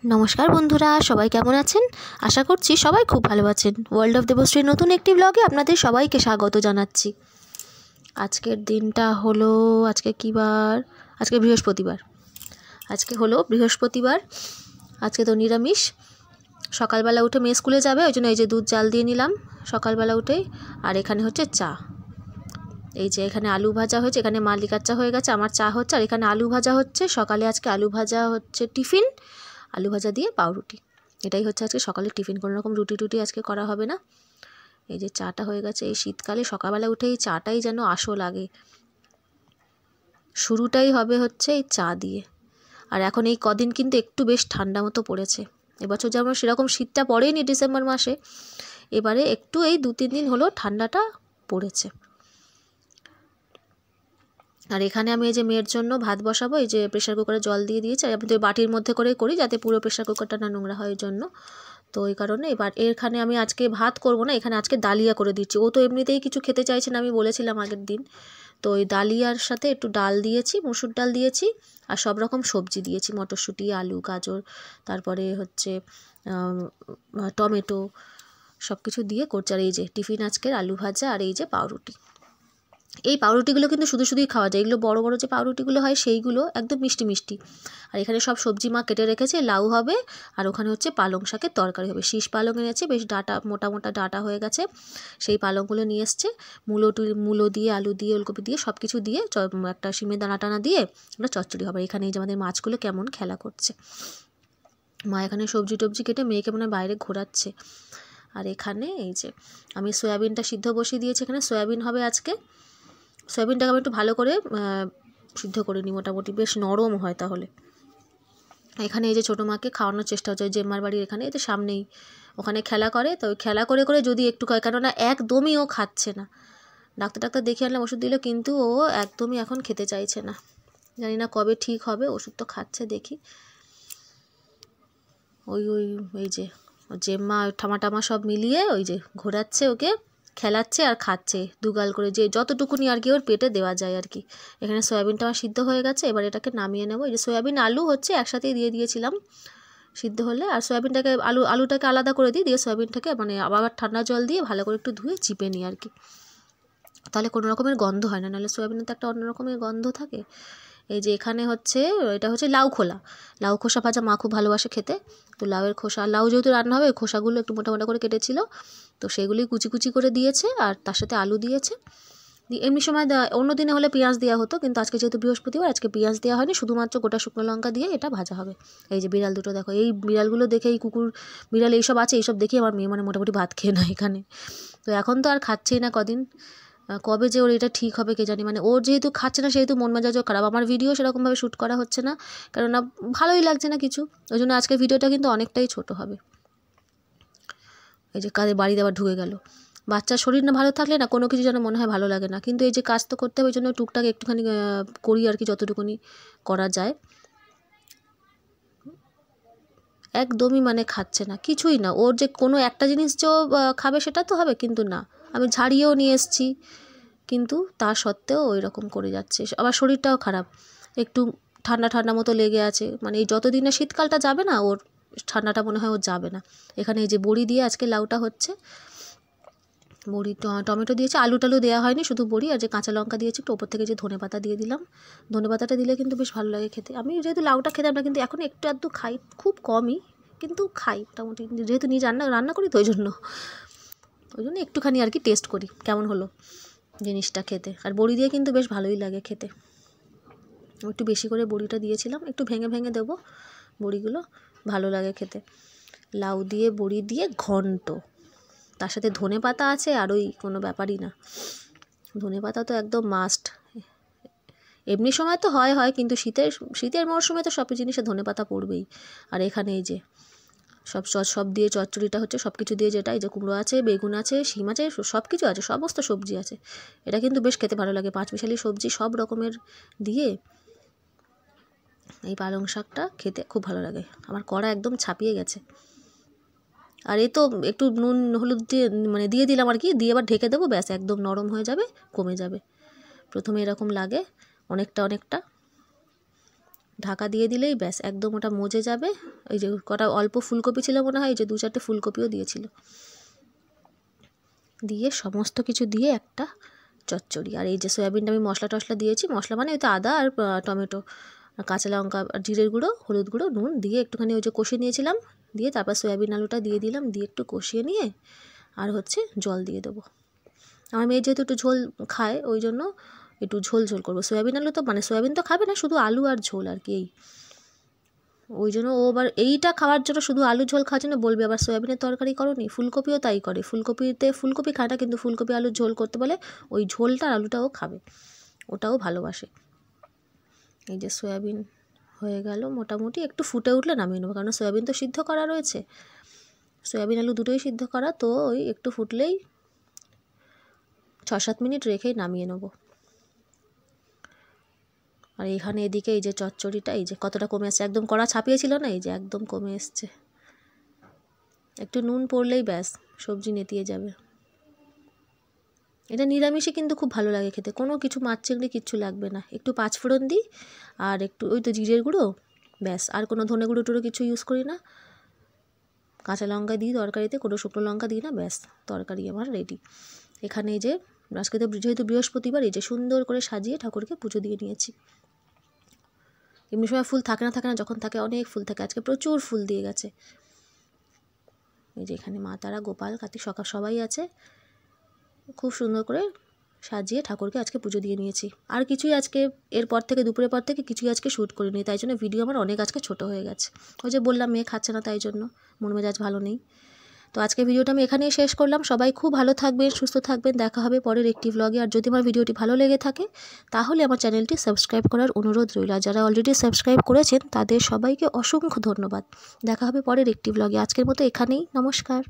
নমস্কার বন্ধুরা, সবাই কেমন আছেন? আশা করছি সবাই খুব ভালো আছেন। ওয়ার্ল্ড অফ দেবশ্রীর নতুন একটি ব্লগে আপনাদের সবাইকে স্বাগত জানাচ্ছি। আজকের দিনটা হলো, আজকে কী বার? আজকে বৃহস্পতিবার। আজকে তো নিরামিষ। সকালবেলা উঠে মেয়ে স্কুলে যাবে, ওই জন্য এই যে দুধ জাল দিয়ে নিলাম সকালবেলা উঠেই। আর এখানে হচ্ছে চা। এই যে এখানে আলু ভাজা হয়েছে, এখানে মালিকার চা হয়ে গেছে, আমার চা হচ্ছে, আর এখানে আলু ভাজা হচ্ছে। সকালে আজকে আলু ভাজা হচ্ছে টিফিন, আলু ভাজা দিয়ে পাউরুটি। এটাই হচ্ছে আজকে সকালের টিফিন, কোনো রকম রুটি টুটি আজকে করা হবে না। এই যে চাটা হয়ে গেছে। এই শীতকালে সকালবেলা উঠে এই চাটাই যেন আসল আগে, শুরুটাই হবে হচ্ছে এই চা দিয়ে। আর এখন এই কদিন কিন্তু একটু বেশ ঠান্ডা মতো পড়েছে। এবছর যেমন সেরকম শীতটা পড়েনি ডিসেম্বর মাসে, এবারে একটু এই 2-3 দিন হলো ঠান্ডাটা পড়েছে। আর এখানে আমি এই যে মেয়ের জন্য ভাত বসাবো, এই যে প্রেশার কুকারে জল দিয়ে দিয়েছি। আর আমি তো বাটির মধ্যে করে করি যাতে পুরো প্রেশার কুকারটা না নোংরা হয় ওই জন্য। তো ওই কারণে এবার এখানে আমি আজকে ভাত করব না, এখানে আজকে ডালিয়া করে দিচ্ছি। ও তো এমনিতেই কিছু খেতে চাইছে না, আমি বলেছিলাম আগের দিন। তো ওই ডালিয়ার সাথে একটু ডাল দিয়েছি, মুসুর ডাল দিয়েছি, আর সব রকম সবজি দিয়েছি, মটরশুঁটি, আলু, গাজর, তারপরে হচ্ছে টমেটো, সব কিছু দিয়ে করছি। আর এই যে টিফিন আজকের আলু ভাজা, আর এই যে পাউরুটি। এই পাউরুটিগুলো কিন্তু শুধুই খাওয়া যায়। এগুলো বড় বড় যে পাউরুটিগুলো হয় সেইগুলো একদম মিষ্টি মিষ্টি। আর এখানে সব সবজি মা কেটে রেখেছে, লাউ হবে, আর ওখানে হচ্ছে পালং শাকের তরকারি হবে। শীষ পালং এনেছে, বেশ ডাটা, মোটা মোটা ডাটা হয়ে গেছে, সেই পালংগুলো নিয়ে এসছে। মূলো দিয়ে, আলু দিয়ে, ওলকপি দিয়ে, সব কিছু দিয়ে একটা শিমের দানা টানা দিয়ে একটা চচ্চড়ি হবে। এখানে এই যে আমাদের মাছগুলো কেমন খেলা করছে, মা এখানে সবজি টবজি কেটে মেয়েকে মনে হয় বাইরে ঘোরাচ্ছে। আর এখানে এই যে আমি সয়াবিনটা সিদ্ধ বসিয়ে দিয়েছি, এখানে সয়াবিন হবে আজকে। সয়াবিনটাকে আমি একটু ভালো করে সিদ্ধ করে নিই, মোটামুটি বেশ নরম হয় তাহলে। এখানে এই যে ছোটো মাকে খাওয়ানোর চেষ্টা হচ্ছে, জেম্মার বাড়ির এখানে, এই তো সামনেই, ওখানে খেলা করে। তো ওই খেলা করে করে যদি একটু খায়, কেননা একদমই ও খাচ্ছে না। ডাক্তার দেখিয়ে আনলাম, ওষুধ দিল, কিন্তু ও একদমই এখন খেতে চাইছে না। জানি না কবে ঠিক হবে, ওষুধ তো খাচ্ছে, দেখি। এই যে জেম্মা ঠামা সব মিলিয়ে ওই যে ঘোরাচ্ছে, ওকে খেলাচ্ছে আর খাচ্ছে দুগাল করে, যে যতটুকুনি আর কি ওর পেটে দেওয়া যায় আর কি। এখানে সয়াবিনটা আমার সিদ্ধ হয়ে গেছে, এবার এটাকে নামিয়ে নেবো। এই যে সয়াবিন আলু হচ্ছে একসাথেই দিয়ে দিয়েছিলাম সিদ্ধ হলে। আর সয়াবিনটাকে আলুটাকে আলাদা করে দিয়ে সয়াবিনটাকে মানে আবার ঠান্ডা জল দিয়ে ভালো করে একটু ধুয়ে চিপে নিই আর কি, তাহলে কোনো রকমের গন্ধ হয় না, নাহলে সয়াবিনের তো একটা অন্য রকমের গন্ধ থাকে। এই যে এখানে হচ্ছে, এটা হচ্ছে লাউ খোসা ভাজা, মা খুব ভালোবাসে খেতে। তো লাউয়ের খোসা, লাউ যেহেতু রান্না হবে, ওই খোসাগুলো একটু মোটা মোটা করে কেটেছিল, তো সেগুলি কুচি কুচি করে দিয়েছে, আর তার সাথে আলু দিয়েছে। এমনি সময় অন্য দিনে হলে পেঁয়াজ দেওয়া হতো, কিন্তু আজকে যেহেতু বৃহস্পতিবার, আজকে পেঁয়াজ দেওয়া হয়নি, শুধুমাত্র গোটা শুকনো লঙ্কা দিয়ে এটা ভাজা হবে। এই যে বিড়াল দুটো দেখো, এই বিড়ালগুলো দেখে, এই কুকুর বিড়াল এইসব আছে, এইসব দেখে আমার মেয়ে মানে মোটামুটি ভাত খেয়ে না এখানে। তো এখন তো আর খাচ্ছেই না কদিন, কবে যে ওর এটা ঠিক হবে কে জানি। মানে ওর যেহেতু খাচ্ছে না, সেহেতু মন মেজাজও খারাপ। আমার ভিডিও সেরকমভাবে শ্যুট করা হচ্ছে না, কেননা ভালোই লাগছে না কিছু, ওই জন্য আজকের ভিডিওটা কিন্তু অনেকটাই ছোট হবে। এই যে কাজে বাড়িতে আবার ঢুকে গেল। বাচ্চার শরীর না ভালো থাকলে না কোনো কিছু যেন মনে হয় ভালো লাগে না, কিন্তু এই যে কাজ তো করতে হবে, ওই জন্য টুকটাক একটুখানি করি আর কি, যতটুকুনি করা যায়। একদমই মানে খাচ্ছে না, কিছুই না। ওর যে কোনো একটা জিনিস যে খাবে সেটা তো হবে, কিন্তু না। আমি ঝাড়িয়েও নিয়ে এসেছি, কিন্তু তা সত্ত্বেও ওই রকম করে যাচ্ছে। আবার শরীরটাও খারাপ, একটু ঠান্ডা ঠান্ডা মতো লেগে আছে। মানে এই যতদিন না শীতকালটা যাবে না, ওর ঠান্ডাটা মনে হয় ওর যাবে না। এখানে এই যে বড়ি দিয়ে আজকে লাউটা হচ্ছে, বড়ি টমেটো দিয়েছে, আলু টালু দেওয়া হয়নি, শুধু বড়ি আর যে কাঁচা লঙ্কা দিয়েছি, একটু ওপর থেকে যে ধনেপাতা দিয়ে দিলাম। ধনেপাতাটা দিলে কিন্তু বেশ ভালো লাগে খেতে। আমি যেহেতু লাউটা খেতাম না, কিন্তু এখন একটু আধটু খাই, খুব কমই, কিন্তু খাই মোটামুটি, যেহেতু নিজে রান্না করি, তো ওই জন্য একটুখানি আর কি টেস্ট করি কেমন হলো জিনিসটা খেতে। আর বড়ি দিয়ে কিন্তু বেশ ভালোই লাগে খেতে। একটু বেশি করে বড়িটা দিয়েছিলাম, একটু ভেঙে ভেঙে দেবো, বড়িগুলো ভালো লাগে খেতে। লাউ দিয়ে বড়ি দিয়ে ঘন্ট, তার সাথে ধনেপাতা আছে, আর ওই কোনো ব্যাপারই না, ধনেপাতা তো একদম মাস্ট। এমনি সময় তো হয়, কিন্তু শীতের মরশুমে তো সব জিনিসে ধনেপাতা পড়বেই। আর এখানে এই যে সব দিয়ে চচ্চড়িটা হচ্ছে, সব কিছু দিয়ে, যেটা এই যে কুমড়ো আছে, বেগুন আছে, শিম আছে, সব কিছু আছে, সমস্ত সবজি আছে। এটা কিন্তু বেশ খেতে ভালো লাগে, পাঁচমিশালি সবজি সব রকমের দিয়ে এই পালং শাকটা খেতে খুব ভালো লাগে। আমার কড়া একদম ছাপিয়ে গেছে। আর এই তো একটু নুন হলুদ দিয়ে মানে দিয়ে দিলাম আর কি, দিয়ে আবার ঢেকে দেবো, ব্যাস একদম নরম হয়ে যাবে, কমে যাবে। প্রথমে এরকম লাগে অনেকটা, ঢাকা দিয়ে দিলেই ব্যাস একদম ওটা মজে যাবে। এই যে কটা অল্প ফুলকপি ছিল মনে হয়, এই যে 2-4টে ফুলকপিও দিয়েছিল, দিয়ে সমস্ত কিছু দিয়ে একটা চচ্চড়ি। আর এই যে সয়াবিনটা আমি মশলা টশলা দিয়েছি, মশলা মানে ওই তো আদা আর টমেটো, কাঁচা লঙ্কা আর জিরের গুঁড়ো, হলুদ গুঁড়ো, নুন দিয়ে একটুখানি ওই যে কষিয়ে নিয়েছিলাম, দিয়ে তারপর সয়াবিন আলুটা দিয়ে দিলাম, দিয়ে একটু কষিয়ে নিয়ে আর হচ্ছে জল দিয়ে দেবো। আমার মেয়ে যেহেতু একটু ঝোল খায় ওই জন্য একটু ঝোল ঝোল করবো। সয়াবিন আলু তো মানে সয়াবিন তো খাবে না, শুধু আলু আর ঝোল আর কি, ওই জন্য ও আবার এইটা খাওয়ার জন্য শুধু আলু ঝোল খাওয়ার জন্য বলবে আবার সয়াবিনের তরকারি করোনি। ফুলকপিও তাই করে, ফুলকপি খায় না, কিন্তু ফুলকপি আলুর ঝোল করতে বলে ওই ঝোলটা আর আলুটাও খাবে, ওটাও ভালোবাসে। এই যে সয়াবিন হয়ে গেল মোটামুটি, একটু ফুটে উঠলে নামিয়ে নেবো, কারণ সয়াবিন তো সিদ্ধ করা রয়েছে, সয়াবিন আলু দুটোই সিদ্ধ করা, তো ওই একটু ফুটলেই 6-7 মিনিট রেখেই নামিয়ে নেবো। আর এখানে এদিকে এই যে চচ্চড়িটা এই যে কতটা কমে আসছে, একদম কড়া ছাপিয়েছিল না, এই যে একদম কমে এসছে। একটু নুন পড়লেই ব্যাস সবজি নেতিয়ে যাবে। এটা নিরামিষে কিন্তু খুব ভালো লাগে খেতে, কোনো কিছু মাছ চিংড়ি কিচ্ছু লাগবে না, একটু পাঁচফোড়ন দিই আর একটু ওই তো জিরের গুঁড়ো, ব্যাস, আর কোনো ধনে গুঁড়ো টুড়ো কিছু ইউজ করি না। কাঁচা লঙ্কা দিই তরকারিতে, কোনো শুকনো লঙ্কা দিই না, ব্যাস তরকারি আমার রেডি। এখানে এই যে আজকে তো যেহেতু বৃহস্পতিবার, এই যে সুন্দর করে সাজিয়ে ঠাকুরকে পুজো দিয়ে নিয়েছি। এমনি সময় ফুল থাকে না, যখন থাকে অনেক ফুল থাকে, আজকে প্রচুর ফুল দিয়ে গেছে। এই যে এখানে মা তারা, গোপাল, কার্তিক, সবাই আছে, খুব সুন্দর করে সাজিয়ে ঠাকুরকে আজকে পুজো দিয়ে নিয়েছি। আর কিছুই আজকে এরপর থেকে দুপুরের পর থেকে কিছুই আজকে শ্যুট করিনি, তাই জন্য ভিডিও আমার অনেক আজকে ছোট হয়ে গেছে। ওই যে বললাম মেয়ে খাচ্ছে না, তাই জন্য মন মেজাজ ভালো নেই। তো আজকে ভিডিওটা আমি এখানেই শেষ করলাম। সবাই খুব ভালো থাকবেন, সুস্থ থাকবেন, দেখা হবে পরের একটি ভ্লগে। আর যদি আমার ভিডিওটি ভালো লেগে থাকে তাহলে আমার চ্যানেলটি সাবস্ক্রাইব করার অনুরোধ রইল। আর যারা অলরেডি সাবস্ক্রাইব করেছেন তাদের সবাইকে অসংখ্য ধন্যবাদ। দেখা হবে পরের একটি ভ্লগে। আজকের মতো এখানেই, নমস্কার।